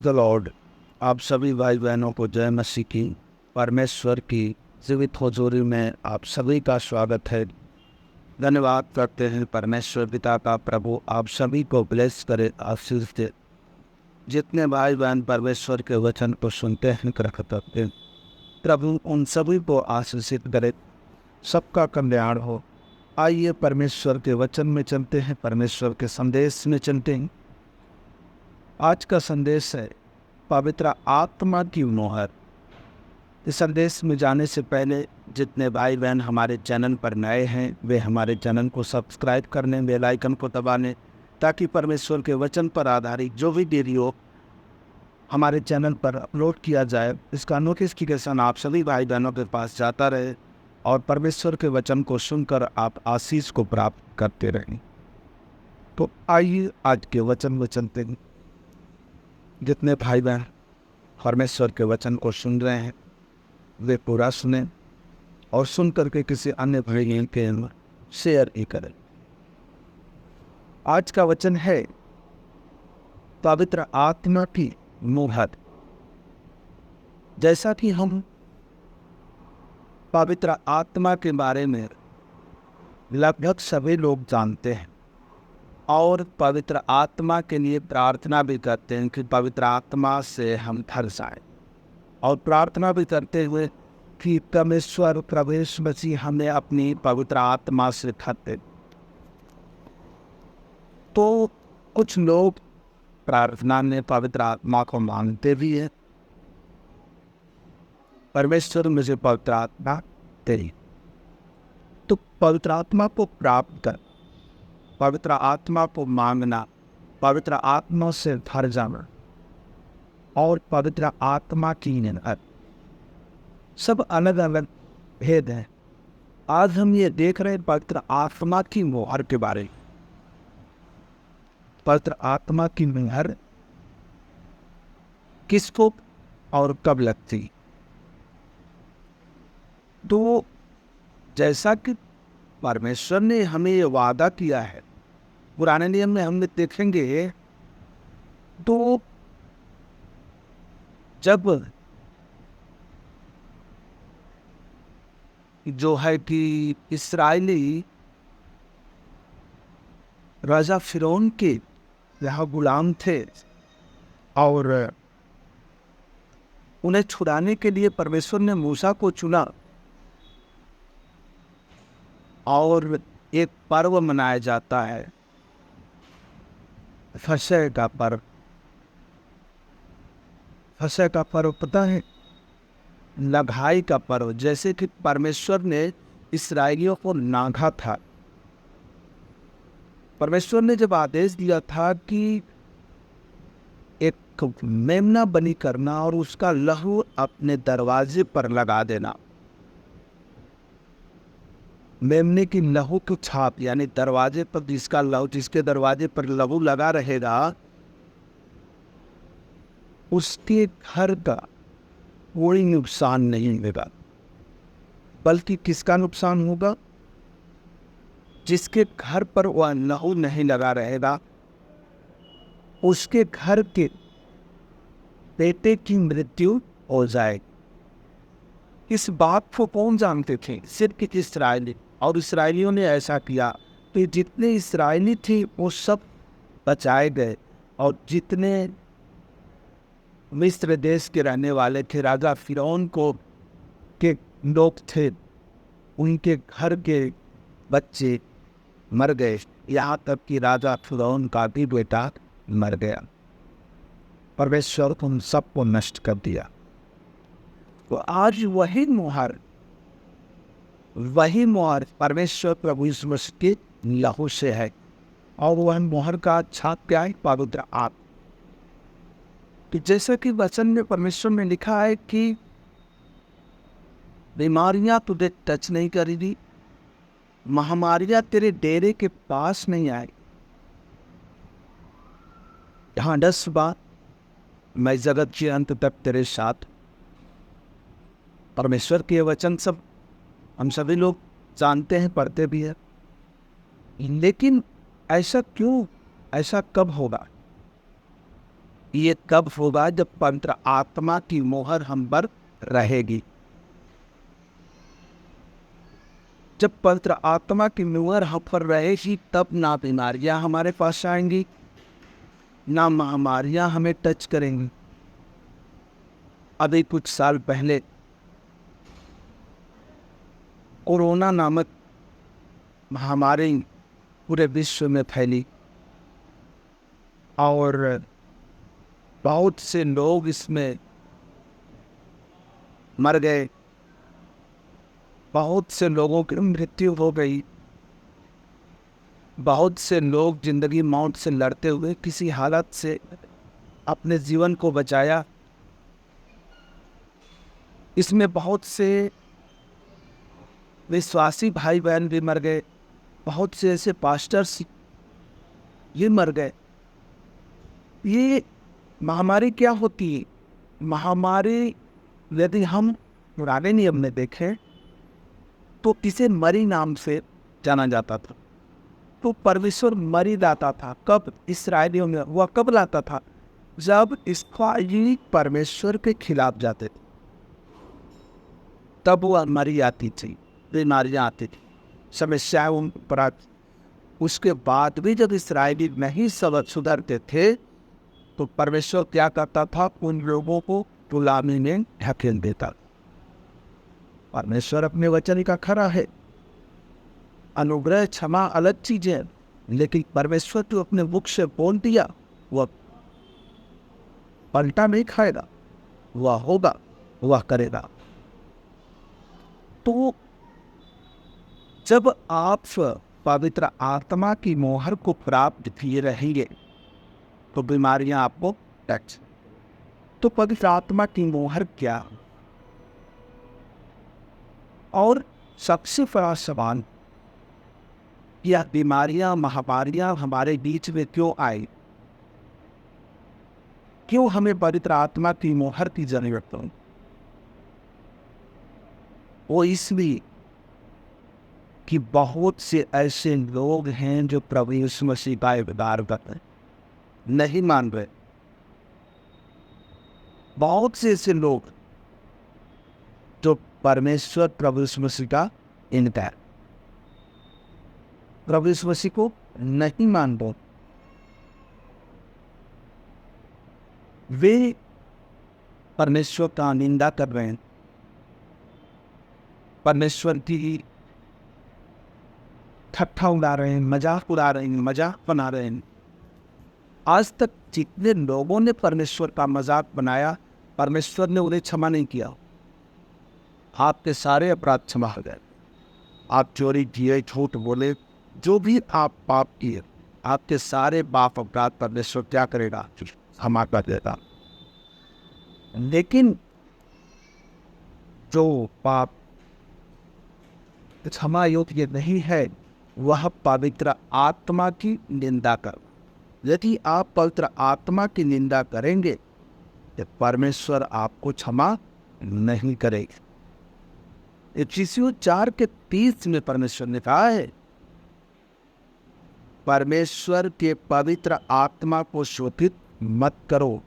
The Lord. आप सभी भाई बहनों को जय मसीह की, परमेश्वर की जीवित हुजूरी में आप सभी का स्वागत है। धन्यवाद करते हैं परमेश्वर पिता का। प्रभु आप सभी को ब्लेस करे, आशीष दे। जितने भाई बहन परमेश्वर के वचन को सुनते हैं, ग्रहण करते हैं, प्रभु उन सभी को आशीषित करे, सबका कल्याण हो। आइए परमेश्वर के वचन में चलते हैं, परमेश्वर के संदेश में चलते हैं। आज का संदेश है पवित्र आत्मा की मोहर। इस संदेश में जाने से पहले जितने भाई बहन हमारे चैनल पर नए हैं वे हमारे चैनल को सब्सक्राइब कर लें, बेल आइकन को दबा लें, ताकि परमेश्वर के वचन पर आधारित जो भी वीडियो हमारे चैनल पर अपलोड किया जाए इसका नोटिफिकेशन आप सभी भाई बहनों के पास जाता रहे और परमेश्वर के वचन को सुनकर आप आशीष को प्राप्त करते रहें। तो आइए आज के वचन में चलते हैं। जितने भाई बहन परमेश्वर के वचन को सुन रहे हैं वे पूरा सुने और सुन करके किसी अन्य भाई बहन के शेयर ही करें। आज का वचन है पवित्र आत्मा की मोहर। जैसा कि हम पवित्र आत्मा के बारे में लगभग सभी लोग जानते हैं और पवित्र आत्मा के लिए प्रार्थना भी करते हैं कि पवित्र आत्मा से हम भर जाएं, और प्रार्थना भी करते हुए कि परमेश्वर प्रभु मसीह हमें अपनी पवित्र आत्मा से भर दे। तो कुछ लोग प्रार्थना में पवित्र आत्मा को मांगते भी हैं, परमेश्वर मुझे पवित्र आत्मा दे। तो पवित्र आत्मा को प्राप्त कर, पवित्र आत्मा को मांगना, पवित्र आत्मा से भर जाना और पवित्र आत्मा की नियत सब अलग अलग भेद हैं। आज हम ये देख रहे हैं पवित्र आत्मा की मोहर के बारे में। पवित्र आत्मा की मोहर किसको और कब लगती। तो जैसा कि परमेश्वर ने हमें ये वादा किया है, पुराने नियम में हम देखेंगे तो जब जो है कि इस्राएली राजा फिरौन के यहाँ गुलाम थे और उन्हें छुड़ाने के लिए परमेश्वर ने मूसा को चुना और एक पर्व मनाया जाता है, फसह का पर्व। फसह का पर्व पता है, नगाई का पर्व। जैसे कि परमेश्वर ने इस्राएलियों को नागा था, परमेश्वर ने जब आदेश दिया था कि एक मेमना बलि करना और उसका लहू अपने दरवाजे पर लगा देना। मेमने की लहू की छाप यानी दरवाजे पर जिसका लहू, जिसके दरवाजे पर लहू लगा रहेगा उसके घर का कोई नुकसान नहीं होगा। बल्कि किसका नुकसान होगा? जिसके घर पर वह लहू नहीं लगा रहेगा उसके घर के बेटे की मृत्यु हो जाएगी। इस बात को कौन जानते थे? सिर्फ इस्राएली। और इस्राएलियों ने ऐसा किया कि जितने इस्राएली थे वो सब बचाए गए, और जितने मिस्र देश के रहने वाले थे, राजा फिरौन को के लोग थे, उनके घर के बच्चे मर गए। यहाँ तक कि राजा फिरौन का भी बेटा मर गया। परमेश्वर उन सबको नष्ट कर दिया। तो आज वही मोहर परमेश्वर प्रभु यीशु मसीह के लहू से है, और वह मोहर का छाप क्या है? पवित्र आत्मा। कि जैसा कि वचन में परमेश्वर ने लिखा है कि बीमारियां तुझे टच नहीं करेगी, महामारियां तेरे डेरे के पास नहीं आए। हाँ, 10 बार मैं जगत के अंत तक तेरे साथ। परमेश्वर के वचन सब हम सभी लोग जानते हैं, पढ़ते भी हैं, लेकिन ऐसा क्यों, ऐसा कब होगा? ये कब होगा? जब पवित्र आत्मा की मोहर हम पर रहेगी। जब पवित्र आत्मा की मोहर हम पर रहेगी तब ना बीमारियां हमारे पास आएंगी, ना महामारियां हमें टच करेंगी। अभी कुछ साल पहले कोरोना नामक महामारी पूरे विश्व में फैली और बहुत से लोग इसमें मर गए, बहुत से लोगों की मृत्यु हो गई, बहुत से लोग जिंदगी मौत से लड़ते हुए किसी हालत से अपने जीवन को बचाया। इसमें बहुत से विश्वासी भाई बहन भी मर गए, बहुत से ऐसे पास्टर्स ये मर गए। ये महामारी क्या होती है? महामारी यदि हम पुराने नियम में देखें तो इसे मरी नाम से जाना जाता था। तो परमेश्वर मरी लाता था। कब? इस्राएलियों में वह कब लाता था? जब इस्राएली परमेश्वर के खिलाफ जाते थे तब वह मरी आती थी, बीमारियां आती थी, समस्याएं उन पर आती। उसके बाद भी जब इस्राएली नहीं सुधरते थे तो परमेश्वर क्या करता था? उन लोगों को गुलामी में ढकेल देता। परमेश्वर अपने वचन का खरा है। अनुग्रह क्षमा अलग चीज है, लेकिन परमेश्वर तो अपने मुख से बोल दिया, वह पलटा नहीं खाएगा, वह होगा, वह करेगा। तो जब आप पवित्र आत्मा की मोहर को प्राप्त किए रहेंगे तो बीमारियां आपको टच। तो पवित्र आत्मा की मोहर क्या? और सबसे बड़ा सवाल, यह बीमारियां महामारियां हमारे बीच में क्यों आई? क्यों हमें पवित्र आत्मा की मोहर की जरूरत हो? वो इसलिए कि बहुत से ऐसे लोग हैं जो प्रभु यीशु मसीह का इकरार करते हैं, नहीं मान रहे। बहुत से ऐसे लोग जो परमेश्वर प्रभु यीशु मसीह का इनकार, प्रभु यीशु मसीह को नहीं मान रहे। वे परमेश्वर का निंदा कर रहे हैं, परमेश्वर की ठट्ठा उड़ा रहे हैं, मजाक उड़ा रहे हैं, मजाक बना रहे हैं। आज तक जितने लोगों ने परमेश्वर का मजाक बनाया, परमेश्वर ने उन्हें क्षमा नहीं किया। आपके सारे अपराध क्षमा हो गए। आप चोरी किए, झूठ बोले, जो भी आप पाप किए, आपके सारे पाप अपराध परमेश्वर क्या करेगा? क्षमा कर देगा। लेकिन जो पाप क्षमा योग्य नहीं है वह पवित्र आत्मा की निंदा कर। यदि आप पवित्र आत्मा की निंदा करेंगे तो परमेश्वर आपको क्षमा नहीं करेगा। इफिसियों 4:30 में परमेश्वर ने कहा है, परमेश्वर के पवित्र आत्मा को शोधित मत करो,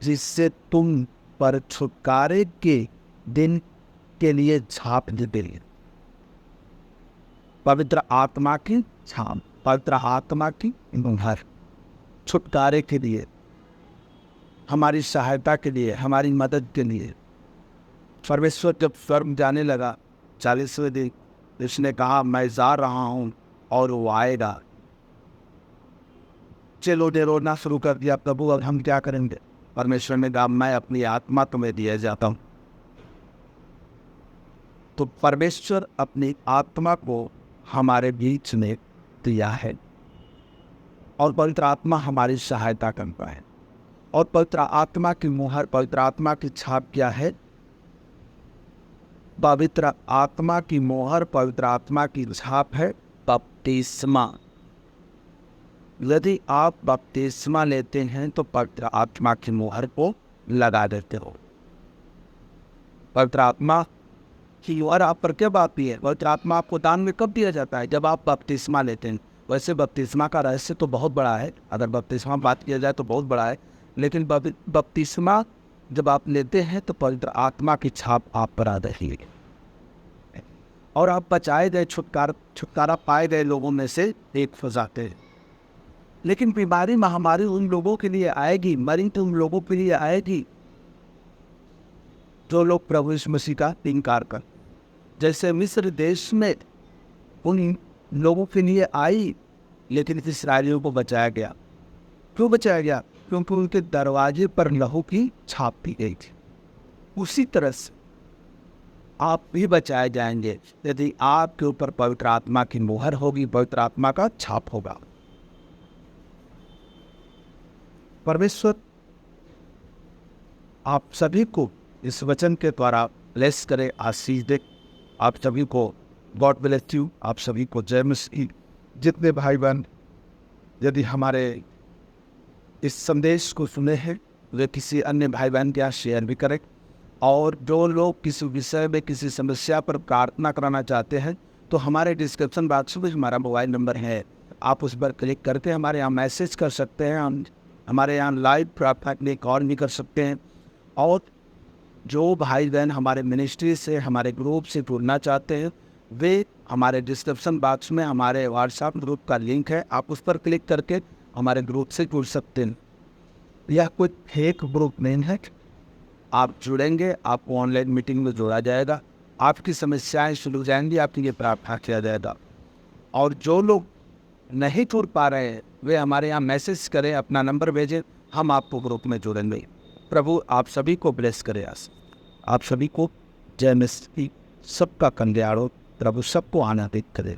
जिससे तुम पर छुटकारे के दिन के लिए छाप दे। पवित्र आत्मा की छाप, पवित्र आत्मा की मुहर, छुटकारे के लिए, हमारी सहायता के लिए, हमारी मदद के लिए। परमेश्वर जब स्वर्ग जाने लगा 40वें दिन, उसने कहा मैं जा रहा हूँ और वो आएगा। चलो ने रोना शुरू कर दिया, प्रभु अब हम क्या करेंगे? परमेश्वर ने कहा मैं अपनी आत्मा तुम्हें दिए जाता हूँ। तो परमेश्वर अपनी आत्मा को हमारे बीच में दिया है और पवित्र आत्मा हमारी सहायता करता है। और पवित्र आत्मा की मुहर, पवित्र आत्मा की छाप क्या है? पवित्र आत्मा की मोहर, पवित्र आत्मा की छाप है बपतिस्मा। यदि आप बपतिस्मा लेते हैं तो पवित्र आत्मा की मोहर को लगा देते हो। पवित्र आत्मा की मोहर आप पर कब आती है? पवित्र आत्मा आपको दान में कब दिया जाता है? जब आप बपतिस्मा लेते हैं। वैसे बपतिस्मा का रहस्य तो बहुत बड़ा है, अगर बपतिस्मा बात किया जाए तो बहुत बड़ा है, लेकिन बपतिस्मा जब आप लेते हैं तो पवित्र आत्मा की छाप आप पर आ रही है और आप बचाए गए छुटकारा पाए गए लोगों में से एक हो जाते हैं। लेकिन बीमारी महामारी उन लोगों के लिए आएगी, मरी तो उन लोगों के लिए आएगी जो लोग प्रभु यीशु मसीह का इनकार कर। जैसे मिस्र देश में उन लोगों के लिए आई, लेकिन इस्राएलियों को बचाया गया। क्यों बचाया गया? क्योंकि उनके दरवाजे पर लहू की छाप दी गई थी। उसी तरह से आप भी बचाए जाएंगे यदि आपके ऊपर पवित्र आत्मा की मोहर होगी, पवित्र आत्मा का छाप होगा। परमेश्वर आप सभी को इस वचन के द्वारा ब्लेस करे, आशीष दे। आप सभी को गॉड ब्लेस यू। आप सभी को जय मसीह। जितने भाई बहन यदि हमारे इस संदेश को सुने हैं वे किसी अन्य भाई बहन के यहाँ शेयर भी करें, और जो लोग किसी विषय में किसी समस्या पर प्रार्थना कराना चाहते हैं तो हमारे डिस्क्रिप्शन बॉक्स में हमारा मोबाइल नंबर है, आप उस पर क्लिक करके हमारे यहाँ मैसेज कर सकते हैं। हम हमारे यहाँ लाइव प्रार्थना के लिए कॉल भी कर सकते हैं। और जो भाई बहन हमारे मिनिस्ट्री से हमारे ग्रुप से जुड़ना चाहते हैं वे हमारे डिस्क्रिप्शन बॉक्स में हमारे व्हाट्सएप ग्रुप का लिंक है, आप उस पर क्लिक करके हमारे ग्रुप से जुड़ सकते हैं। यह कोई फेक ग्रुप नहीं है, आप जुड़ेंगे आपको ऑनलाइन मीटिंग में जोड़ा जाएगा, आपकी समस्याएं सुलझ जाएंगी, आपके लिए प्रार्थना किया जाएगा। और जो लोग नहीं जुड़ पा रहे हैं वे हमारे यहाँ मैसेज करें, अपना नंबर भेजें, हम आपको ग्रुप में जोड़ेंगे। प्रभु आप सभी को ब्लेस करे। आप सभी को जय मसीह। सबका कल्याण हो, प्रभु सबको आनंदित करे।